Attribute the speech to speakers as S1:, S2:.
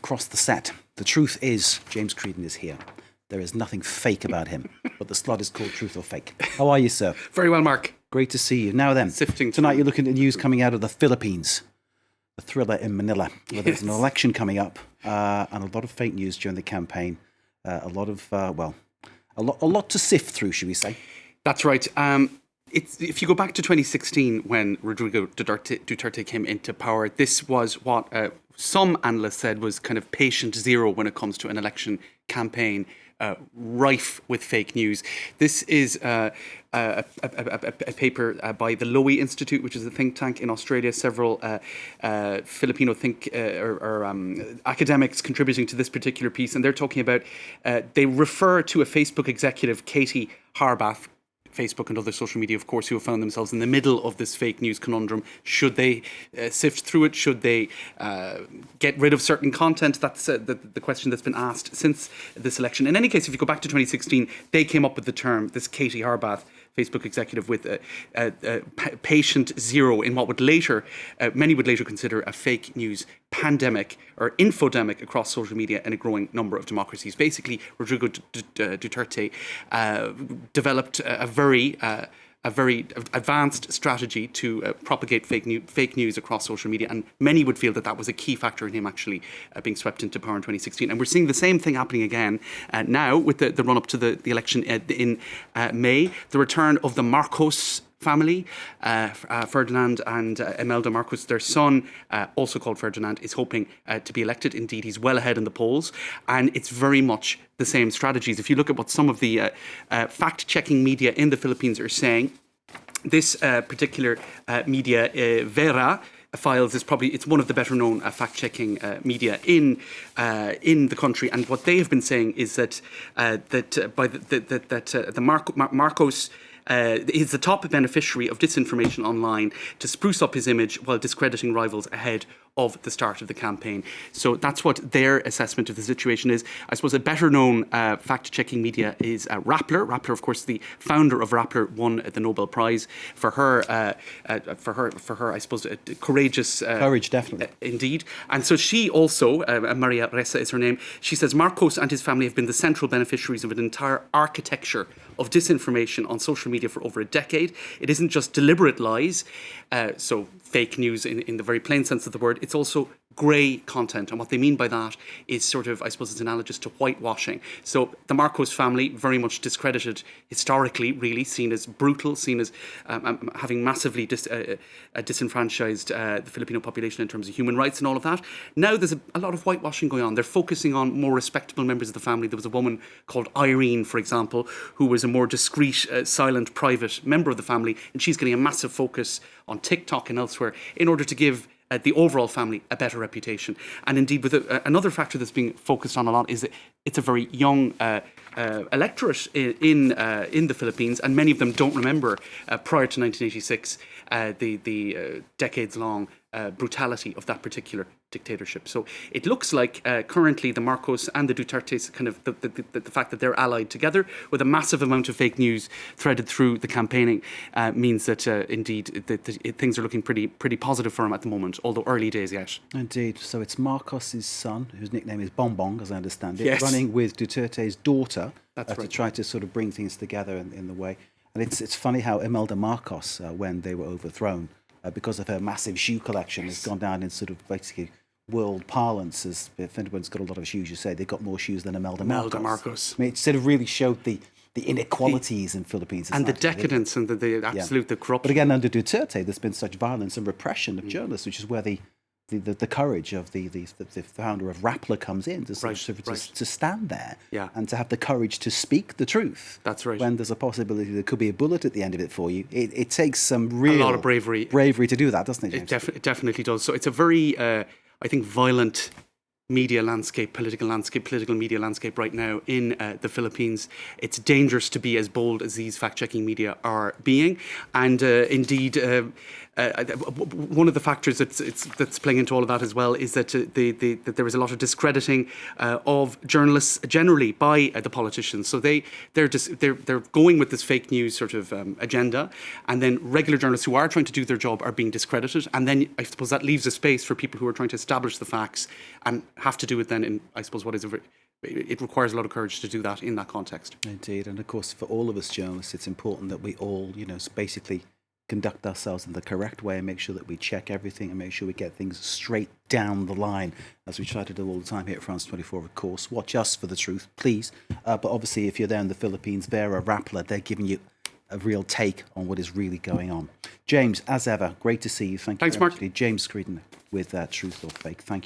S1: across the set. The truth is, James Creedon is here. There is nothing fake about him, but the slot is called Truth or Fake. How are you, sir?
S2: Very well, Mark.
S1: Great to see you. Now then, tonight you're looking at the news coming out of the Philippines, the thriller in Manila, where there's an election coming up, and a lot of fake news during the campaign. A lot to sift through, should we say?
S2: That's right. If you go back to 2016, when Rodrigo Duterte came into power, this was what some analysts said was kind of patient zero when it comes to an election campaign, rife with fake news. This is a paper by the Lowy Institute, which is a think tank in Australia. Several Filipino academics contributing to this particular piece, and they're talking about, they refer to a Facebook executive, Katie Harbath, Facebook and other social media, of course, who have found themselves in the middle of this fake news conundrum. Should they sift through it? Should they get rid of certain content? That's the question that's been asked since this election. In any case, if you go back to 2016, they came up with the term, this Katie Harbath, Facebook executive, with patient zero in what would later, many would later consider a fake news pandemic or infodemic across social media in a growing number of democracies. Basically, Rodrigo Duterte developed a very advanced strategy to propagate fake news across social media, and many would feel that was a key factor in him actually being swept into power in 2016. And we're seeing the same thing happening again now with the run-up to the election in May. The return of the Marcos family, Ferdinand and Imelda Marcos, their son, also called Ferdinand, is hoping to be elected. Indeed, he's well ahead in the polls, and it's very much the same strategies. If you look at what some of the fact-checking media in the Philippines are saying, this particular media, Vera Files, it's one of the better known fact-checking media in the country, and what they have been saying is that Marcos is the top beneficiary of disinformation online to spruce up his image while discrediting rivals ahead of the start of the campaign. So that's what their assessment of the situation is. I suppose a better known fact-checking media is Rappler. Rappler, of course, the founder of Rappler, won the Nobel Prize for her, I suppose, courageous...
S1: Courage, definitely.
S2: Indeed. And so she also, Maria Ressa is her name, she says Marcos and his family have been the central beneficiaries of an entire architecture of disinformation on social media for over a decade. It isn't just deliberate lies, so fake news in the very plain sense of the word. It's also grey content, and what they mean by that is sort of, I suppose, it's analogous to whitewashing. So the Marcos family, very much discredited historically, really seen as brutal, seen as having massively disenfranchised the Filipino population in terms of human rights and all of that. Now there's a lot of whitewashing going on. They're focusing on more respectable members of the family. There was a woman called Irene, for example, who was a more discreet, silent, private member of the family, and she's getting a massive focus on TikTok and elsewhere in order to give the overall family a better reputation. And indeed, with another factor that's being focused on a lot is that it's a very young electorate in the Philippines, and many of them don't remember prior to 1986 the decades-long brutality of that particular dictatorship. So it looks like currently the Marcos and the Dutertes, kind of the fact that they're allied together with a massive amount of fake news threaded through the campaigning means that indeed things are looking pretty positive for him at the moment, although early days yet.
S1: Indeed. So it's Marcos's son, whose nickname is Bongbong, as I understand it,
S2: yes,
S1: running with Duterte's daughter
S2: right,
S1: to try to sort of bring things together in the way. And it's funny how Imelda Marcos, when they were overthrown, because of her massive shoe collection, has gone down in sort of basically world parlance. As if anyone's got a lot of shoes, you say they've got more shoes than Imelda Marcos. I mean, it sort of really showed the inequalities in Philippines
S2: and the decadence and the absolute the corruption.
S1: But again, under Duterte, there's been such violence and repression of journalists, which is where the courage of the founder of Rappler comes in to to stand there and to have the courage to speak the truth.
S2: That's right.
S1: When there's a possibility there could be a bullet at the end of it for you, it takes some real
S2: a lot of bravery
S1: to do that, doesn't it, James?
S2: It definitely does. So it's a very, I think, violent media landscape, political media landscape right now in the Philippines. It's dangerous to be as bold as these fact-checking media are being, and indeed one of the factors that's playing into all of that as well is that that there is a lot of discrediting of journalists generally by the politicians. So they're going with this fake news sort of agenda, and then regular journalists who are trying to do their job are being discredited, and then I suppose that leaves a space for people who are trying to establish the facts and have to do it then in, I suppose, what is it requires a lot of courage to do that in that context.
S1: Indeed, and of course, for all of us journalists, it's important that we all, basically conduct ourselves in the correct way and make sure that we check everything and make sure we get things straight down the line, as we try to do all the time here at France 24, of course. Watch us for the truth, please. But obviously, if you're there in the Philippines, Vera Rappler, they're giving you a real take on what is really going on. James, as ever, great to see you.
S2: Thanks, Mark.
S1: James Creedon with Truth or Fake. Thank you.